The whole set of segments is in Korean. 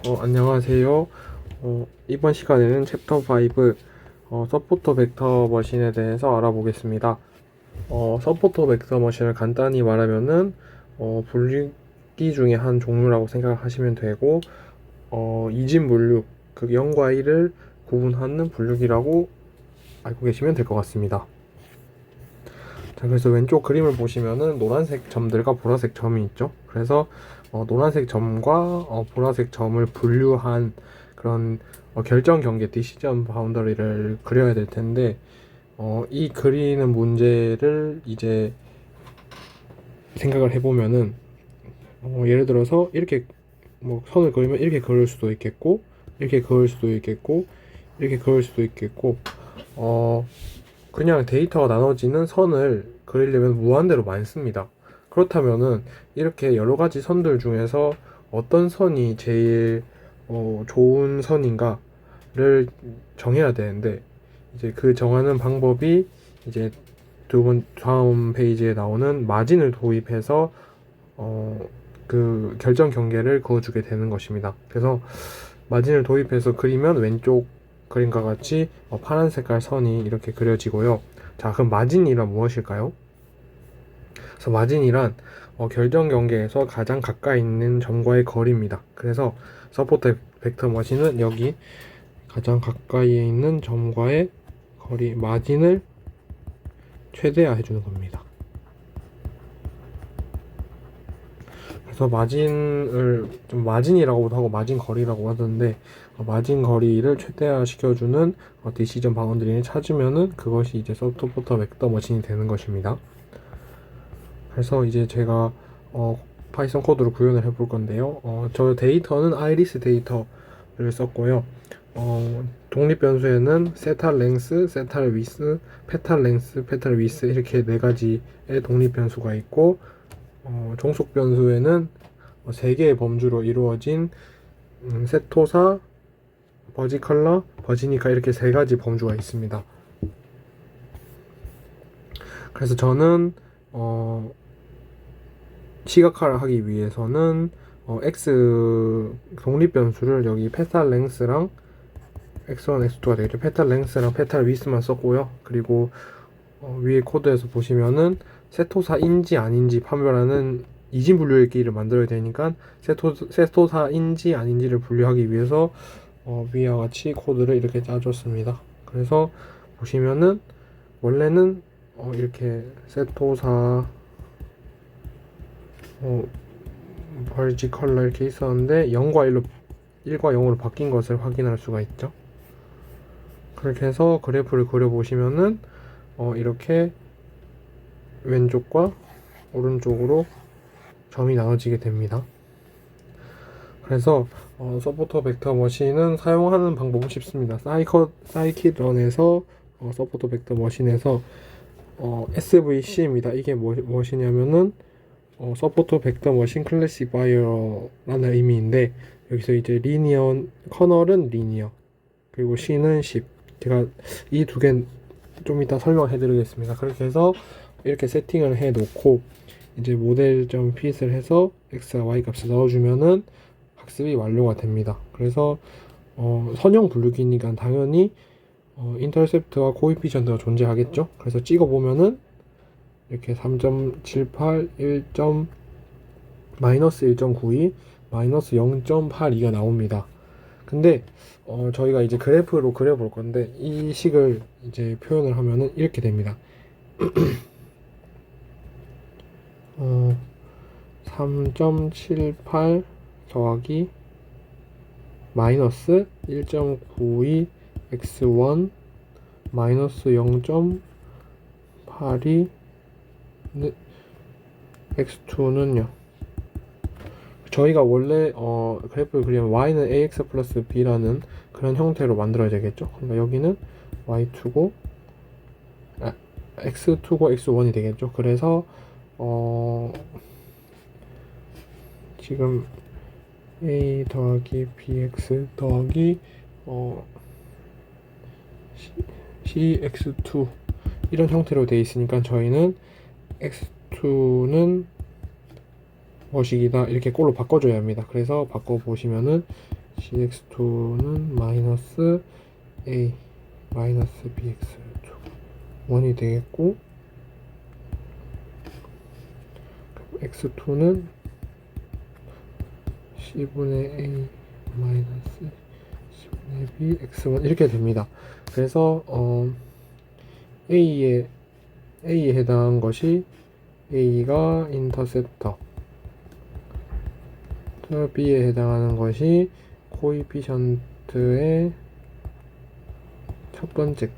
안녕하세요. 이번 시간에는 챕터 5 서포터 벡터 머신에 대해서 알아보겠습니다. 서포터 벡터 머신을 간단히 말하면은 분류기 중에 한 종류라고 생각하시면 되고 이진 분류, 그 0과 1을 구분하는 분류기라고 알고 계시면 될 것 같습니다. 자, 그래서 왼쪽 그림을 보시면은 노란색 점들과 보라색 점이 있죠. 그래서 노란색 점과 보라색 점을 분류한 그런 결정 경계 디시전 바운더리를 그려야 될 텐데 이 그리는 문제를 이제 생각을 해보면은 예를 들어서 이렇게 뭐 선을 그리면 이렇게 그을 수도 있겠고 이렇게 그을 수도 있겠고 이렇게 그을 수도 있겠고 그냥 데이터가 나눠지는 선을 그리려면 무한대로 많습니다. 그렇다면은 이렇게 여러 가지 선들 중에서 어떤 선이 제일 좋은 선인가를 정해야 되는데 이제 그 정하는 방법이 이제 다음 페이지에 나오는 마진을 도입해서 그 결정 경계를 그어주게 되는 것입니다. 그래서 마진을 도입해서 그리면 왼쪽 그림과 같이 파란 색깔 선이 이렇게 그려지고요. 자, 그럼 마진이란 무엇일까요? 그래서 마진이란 결정 경계에서 가장 가까이 있는 점과의 거리입니다. 그래서 서포트 벡터 머신은 여기 가장 가까이에 있는 점과의 거리 마진을 최대화 해주는 겁니다. 그래서 마진을 좀 마진이라고도 하고 마진 거리라고 하던데 마진 거리를 최대화 시켜주는 디시전 바운드리를 찾으면은 그것이 이제 서포터 벡터 머신이 되는 것입니다. 그래서 이제 제가 파이썬 코드로 구현을 해볼 건데요. 저 데이터는 아이리스 데이터를 썼고요. 독립 변수에는 세탈 랭스, 세탈 위스, 페탈 랭스, 페탈 위스 이렇게 네 가지의 독립 변수가 있고 종속 변수에는 세 개의 범주로 이루어진 세토사, 버지컬러, 버지니카 이렇게 세 가지 범주가 있습니다. 그래서 저는 시각화를 하기 위해서는 x 독립 변수를 여기 페탈 랭스랑 x1, x2가 되겠죠. 페탈 랭스랑 페탈 위스만 썼고요. 그리고 위에 코드에서 보시면은 세토사인지 아닌지 판별하는 이진 분류일기를 만들어야 되니까 세토사인지 아닌지를 분류하기 위해서 위와 같이 코드를 이렇게 짜줬습니다. 그래서 보시면은 원래는 이렇게 세토사 벌지 컬러 이렇게 있었는데 1과 0으로 바뀐 것을 확인할 수가 있죠. 그렇게 해서 그래프를 그려보시면은 이렇게 왼쪽과 오른쪽으로 점이 나눠지게 됩니다. 그래서 서포터 벡터 머신은 사용하는 방법은 쉽습니다. 사이킷런에서 서포터 벡터 머신에서 SVC입니다. 이게 무엇이냐면은 서포터 벡터 머신 클래시파이어라는 의미인데 여기서 이제 리니어 커널은 리니어 그리고 C는 10 제가 이 두 개 좀 이따 설명해 드리겠습니다. 그렇게 해서 이렇게 세팅을 해 놓고 이제 모델.pit을 해서 x와 y 값을 넣어주면은 학습이 완료가 됩니다. 그래서 선형 분류기니까 당연히 인터셉트와 코에피션트가 존재하겠죠. 그래서 찍어보면은 이렇게 3.78, 1. 마이너스 1.92, 마이너스 0.82가 나옵니다. 근데 저희가 이제 그래프로 그려볼 건데 이 식을 이제 표현을 하면은 이렇게 됩니다. 3.78 더하기 마이너스 1.92 x1 마이너스 0.82 x2는요. 저희가 원래 그래프를 그리면 y는 ax 플러스 b라는 그런 형태로 만들어야 되겠죠. 그러니까 여기는 y2고 x2고 x1이 되겠죠. 그래서 지금 a 더하기 bx 더하기 cx2 이런 형태로 되어 있으니까 저희는 x2는 뭐식이다 이렇게 꼴로 바꿔줘야 합니다. 그래서 바꿔보시면은 cx2는 마이너스 a 마이너스 bx2 1이 되겠고, x2는 c분의 a 마이너스 c분의 b x1 이렇게 됩니다. 그래서 A에 해당한 것이 A가 인터셉터, B에 해당하는 것이 코이피션트의 첫 번째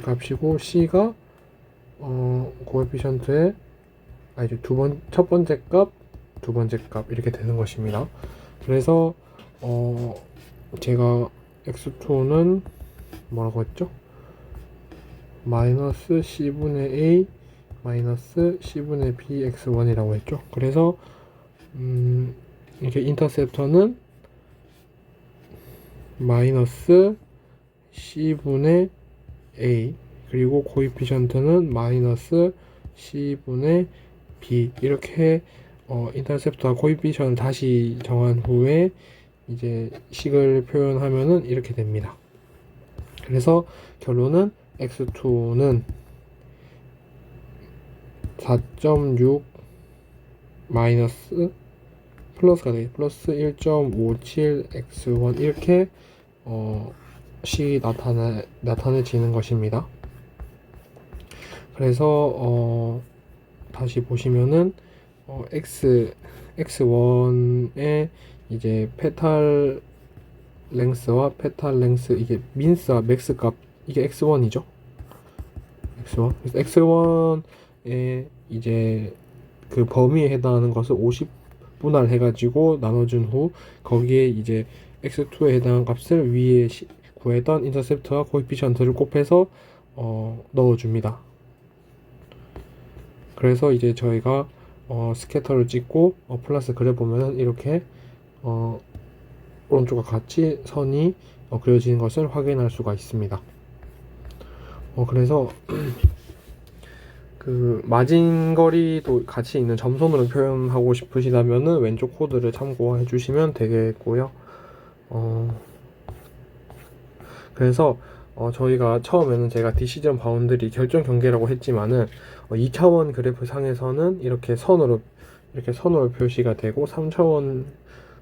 값이고, C가 코에피션트의 첫 번째 값, 두 번째 값 이렇게 되는 것입니다. 그래서 제가 x2는 뭐라고 했죠? 마이너스 c분의 a 마이너스 c분의 b x1이라고 했죠. 그래서 이렇게 인터셉터는 마이너스 c분의 a, 그리고 코이피션트는 마이너스 c분의 b, 이렇게 인터셉터와 코이피션을 다시 정한 후에 이제 식을 표현하면은 이렇게 됩니다. 그래서 결론은 x2는 4.6 마이너스 플러스가 되겠죠. 플러스 1.57 x1 이렇게 식이 나타내지는 것입니다. 그래서 다시 보시면은 x1의 이제 페탈 랭스와 페탈 랭스, 이게 민스와 맥스 값, 이게 x1이죠. x1. 그래서 x1의 이제 그 범위에 해당하는 것을 50 분할해가지고 나눠준 후 거기에 이제 x2에 해당하는 값을 위에 구했던 인터셉트와 코에피션트를 곱해서 넣어줍니다. 그래서 이제 저희가 스캐터를 찍고 플러스 그려보면 이렇게 오른쪽과 같이 선이 그려지는 것을 확인할 수가 있습니다. 그래서 그 마진거리도 같이 있는 점선으로 표현하고 싶으시다면은 왼쪽 코드를 참고해 주시면 되겠고요. 그래서 저희가 처음에는 제가 디시전 바운드리 결정 경계라고 했지만은 2차원 그래프 상에서는 이렇게 선으로 표시가 되고, 3차원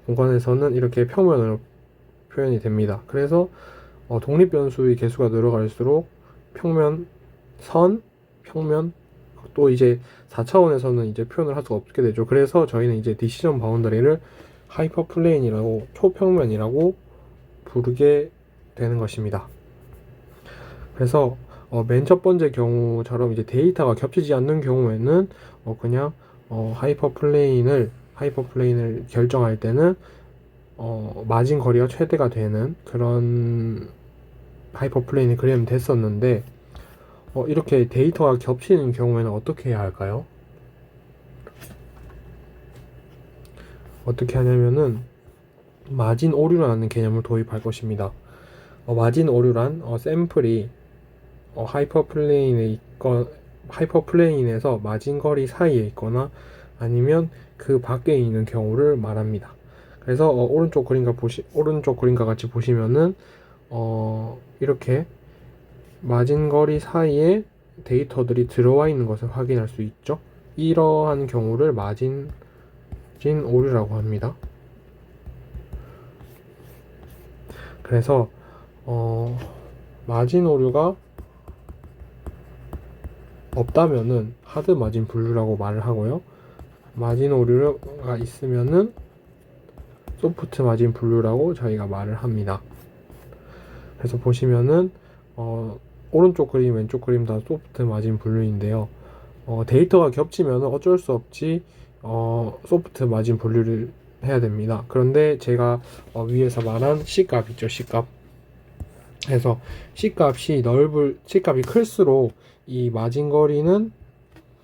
공간에서는 이렇게 평면으로 표현이 됩니다. 그래서 독립 변수의 개수가 늘어갈수록 평면, 또 이제 4차원에서는 이제 표현을 할 수가 없게 되죠. 그래서 저희는 이제 디시전 바운더리를 하이퍼플레인이라고, 초평면이라고 부르게 되는 것입니다. 그래서 맨 첫 번째 경우처럼 이제 데이터가 겹치지 않는 경우에는 그냥 하이퍼플레인을 결정할 때는 마진 거리가 최대가 되는 그런 하이퍼플레인을 그리면 됐었는데, 이렇게 데이터가 겹치는 경우에는 어떻게 해야 할까요? 어떻게 하냐면은 마진 오류라는 개념을 도입할 것입니다. 마진 오류란 샘플이 하이퍼플레인에서 마진 거리 사이에 있거나 아니면 그 밖에 있는 경우를 말합니다. 그래서 오른쪽 그림과 같이 보시면은 이렇게 마진 거리 사이에 데이터들이 들어와 있는 것을 확인할 수 있죠. 이러한 경우를 마진 오류라고 합니다. 그래서 마진 오류가 없다면은 하드 마진 분류라고 말을 하고요. 마진 오류가 있으면은 소프트 마진 분류라고 저희가 말을 합니다. 그래서 보시면은 오른쪽 그림, 왼쪽 그림 다 소프트 마진 분류인데요. 데이터가 겹치면 어쩔 수 없이 소프트 마진 분류를 해야 됩니다. 그런데 제가 위에서 말한 C값 있죠, C값. 그래서 C값이 클수록 이 마진 거리는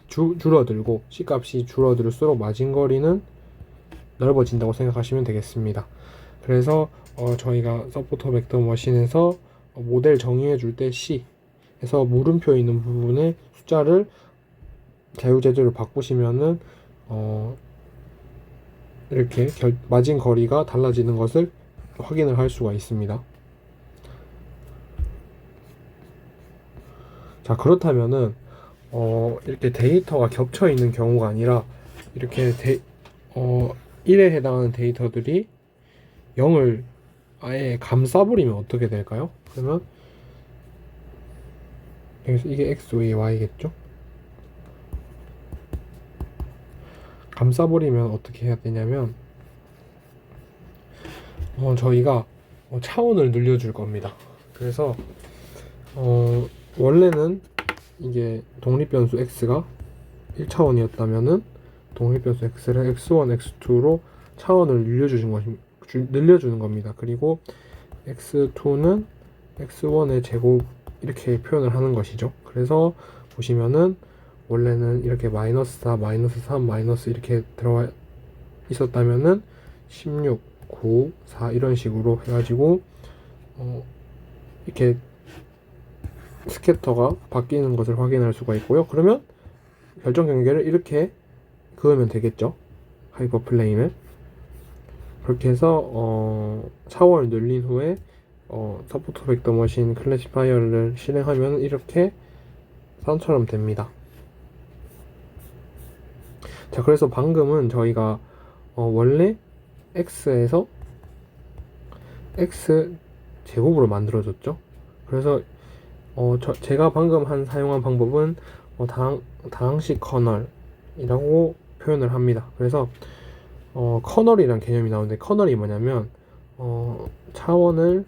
줄어들고, C값이 줄어들수록 마진 거리는 넓어진다고 생각하시면 되겠습니다. 그래서 저희가 서포터 벡터 머신에서 모델 정의해 줄 때 C에서 물음표 있는 부분에 숫자를 자유제조를 바꾸시면은 이렇게 마진 거리가 달라지는 것을 확인을 할 수가 있습니다. 자, 그렇다면은 이렇게 데이터가 겹쳐 있는 경우가 아니라 이렇게 1에 해당하는 데이터들이 0을 아예 감싸버리면 어떻게 될까요? 그러면 여기서 이게 x, y겠죠? 감싸버리면 어떻게 해야 되냐면 저희가 차원을 늘려줄 겁니다. 그래서 원래는 이게 독립변수 x가 1차원이었다면은 독립변수 x를 x1, x2로 차원을 늘려주는 겁니다. 그리고 x2는 x1의 제곱 이렇게 표현을 하는 것이죠. 그래서 보시면은 원래는 이렇게 마이너스 4, 마이너스 3, 마이너스 이렇게 들어가 있었다면은 16, 9, 4 이런 식으로 해가지고 이렇게 스캐터가 바뀌는 것을 확인할 수가 있고요. 그러면 결정 경계를 이렇게 그으면 되겠죠. 하이퍼플레인을 그렇게 해서 차원을 늘린 후에 서포트 벡터 머신 클래시파이어를 실행하면 이렇게 선처럼 됩니다. 자, 그래서 방금은 저희가 원래 x에서 x 제곱으로 만들어졌죠. 그래서 제가 방금 사용한 방법은 다항식 커널이라고 표현을 합니다. 그래서 커널이란 개념이 나오는데 커널이 뭐냐면 차원을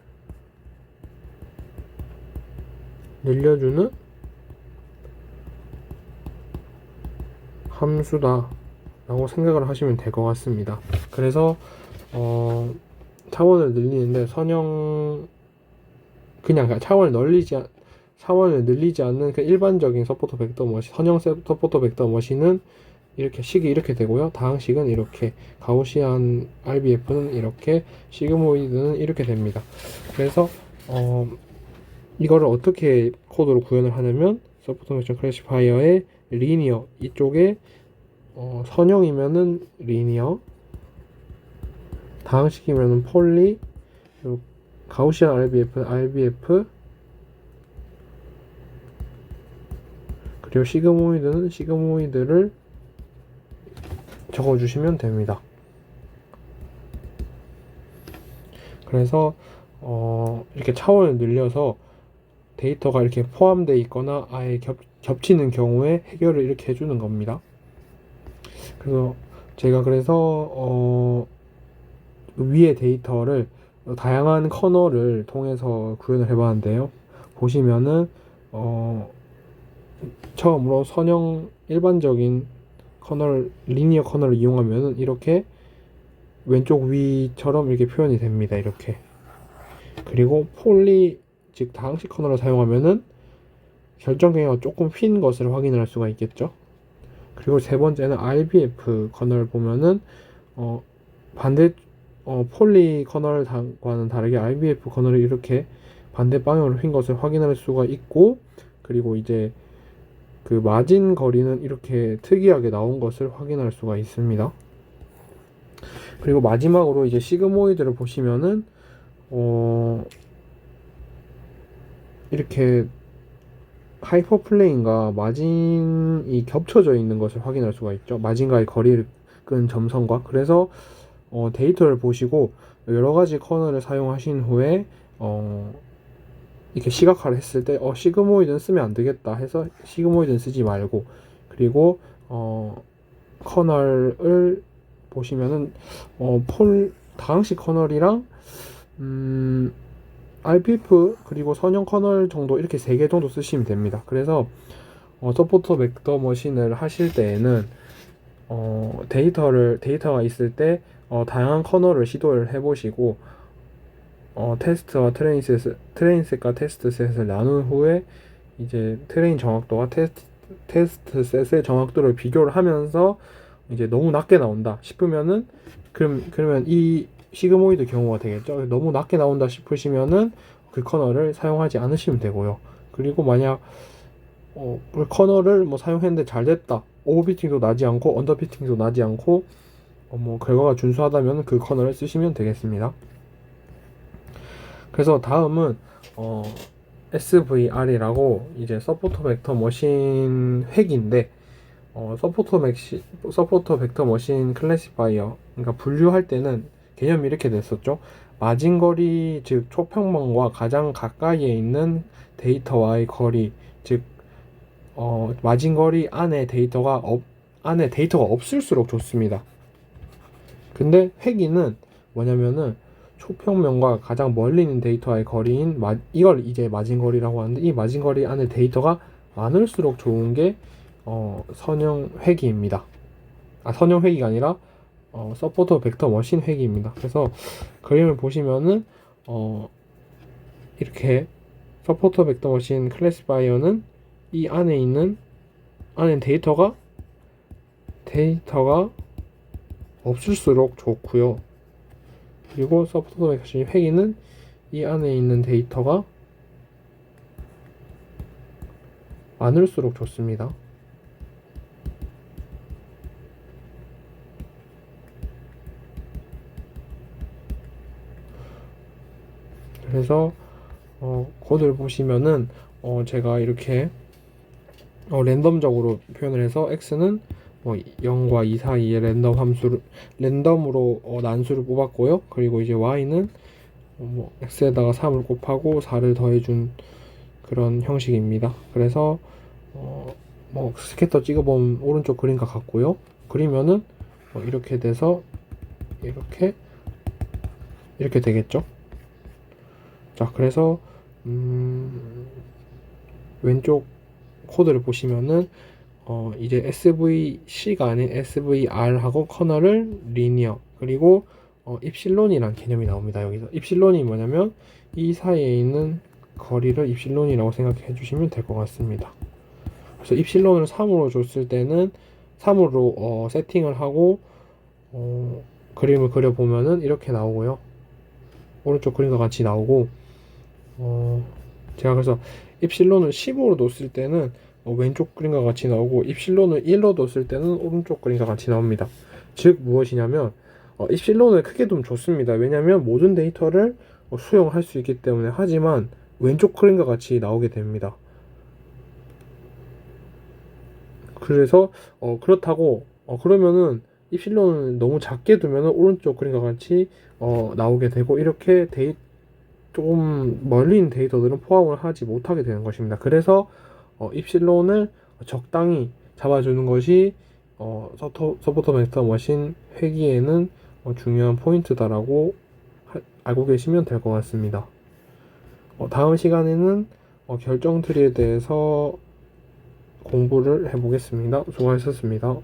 늘려주는 함수다 라고 생각을 하시면 될 것 같습니다. 그래서 차원을 늘리는데 그냥 차원을 늘리지 않는 그 일반적인 서포터 벡터 머신, 선형 서포터 벡터 머신은 이렇게 식이 이렇게 되고요. 다항식은 이렇게, 가우시안 RBF는 이렇게, 시그모이드는 이렇게 됩니다. 그래서 이거를 어떻게 코드로 구현을 하냐면 서포터 벡터 클래시파이어의 리니어 이쪽에 선형이면은 리니어, 다항식이면은 폴리, 그리고 가우시안 RBF는 RBF, 그리고 시그모이드는 시그모이드를 적어주시면 됩니다. 그래서 이렇게 차원을 늘려서 데이터가 이렇게 포함되어 있거나 아예 겹치는 경우에 해결을 이렇게 해주는 겁니다. 그래서 제가 위의 데이터를 다양한 커널을 통해서 구현을 해봤는데요. 보시면은 처음으로 일반적인 리니어 커널을 이용하면 이렇게 왼쪽 위처럼 이렇게 표현이 됩니다. 이렇게. 그리고 즉 다항식 커널을 사용하면은 결정경계가 조금 휜 것을 확인할 수가 있겠죠. 그리고 세 번째는 RBF 커널을 보면은 폴리 커널과는 다르게 RBF 커널이 이렇게 반대 방향으로 휜 것을 확인할 수가 있고, 그리고 이제 그 마진 거리는 이렇게 특이하게 나온 것을 확인할 수가 있습니다. 그리고 마지막으로 이제 시그모이드를 보시면은 이렇게 하이퍼플레인과 마진이 겹쳐져 있는 것을 확인할 수가 있죠. 마진과의 거리를 끈 점선과. 그래서 데이터를 보시고 여러 가지 커널을 사용하신 후에 이렇게 시각화를 했을 때 시그모이드는 쓰면 안 되겠다 해서 시그모이드는 쓰지 말고, 그리고 커널을 보시면은 다항식 커널이랑 RPF 그리고 선형 커널 정도, 이렇게 3개 정도 쓰시면 됩니다. 그래서 서포터 벡터 머신을 하실 때에는 데이터가 있을 때 다양한 커널을 시도를 해보시고 테스트와 트레인셋과 테스트셋을 나눈 후에 이제 트레인 정확도와 테스트셋의 정확도를 비교를 하면서 이제 너무 낮게 나온다 싶으면은 그러면 이 시그모이드 경우가 되겠죠. 너무 낮게 나온다 싶으시면은 그 커널을 사용하지 않으시면 되고요. 그리고 만약 그 커널을 사용했는데 잘 됐다, 오버피팅도 나지 않고 언더피팅도 나지 않고 뭐 결과가 준수하다면 그 커널을 쓰시면 되겠습니다. 그래서 다음은 SVR이라고 이제 서포터 벡터 머신 획인데 서포터 벡터 머신 클래시파이어, 그러니까 분류할 때는 개념이 이렇게 됐었죠. 마진거리, 즉 초평면과 가장 가까이에 있는 데이터와의 거리, 즉 마진거리 안에 데이터가 없을수록 좋습니다. 근데 획인은 뭐냐면은 초평면과 가장 멀리 있는 데이터와의 거리인 이걸 이제 마진거리라고 하는데, 이 마진거리 안에 데이터가 많을수록 좋은 게 선형 회기입니다. 선형 회기가 아니라 서포터 벡터 머신 회기입니다. 그래서 그림을 보시면은 이렇게 서포터 벡터 머신 클래시파이어는 이 안에 데이터가 없을수록 좋고요. 그리고 서포터 벡터 머신 회기는 이 안에 있는 데이터가 많을수록 좋습니다. 그래서 코드를 보시면은 제가 이렇게 랜덤적으로 표현을 해서 x는 0과 2 사이에 랜덤으로 난수를 뽑았고요. 그리고 이제 y는 x에다가 3을 곱하고 4를 더해준 그런 형식입니다. 그래서 스캐터 찍어보면 오른쪽 그림과 같고요. 그리면은 이렇게 돼서 이렇게 되겠죠. 자, 그래서 왼쪽 코드를 보시면은 이제 SVC가 아닌 SVR하고 커널을 리니어, 그리고 입실론이란 개념이 나옵니다. 여기서 입실론이 뭐냐면 이 사이에 있는 거리를 입실론이라고 생각해 주시면 될 것 같습니다. 그래서 입실론을 3으로 줬을 때는 3으로 세팅을 하고 그림을 그려보면은 이렇게 나오고요. 오른쪽 그림과 같이 나오고, 제가 그래서 입실론을 15로 뒀을 때는 왼쪽 그림과 같이 나오고, 입실론을 1로 뒀을 때는 오른쪽 그림과 같이 나옵니다. 즉 무엇이냐면 입실론을 크게 두면 좋습니다. 왜냐하면 모든 데이터를 수용할 수 있기 때문에. 하지만 왼쪽 그림과 같이 나오게 됩니다. 그래서 그렇다고 그러면은 입실론을 너무 작게 두면은 오른쪽 그림과 같이 나오게 되고, 이렇게 조금 멀리 있는 데이터들은 포함을 하지 못하게 되는 것입니다. 그래서 입실론을 적당히 잡아주는 것이 서포터 벡터 머신 회기에는 중요한 포인트다라고 알고 계시면 될 것 같습니다. 다음 시간에는 결정 트리에 대해서 공부를 해보겠습니다. 수고하셨습니다.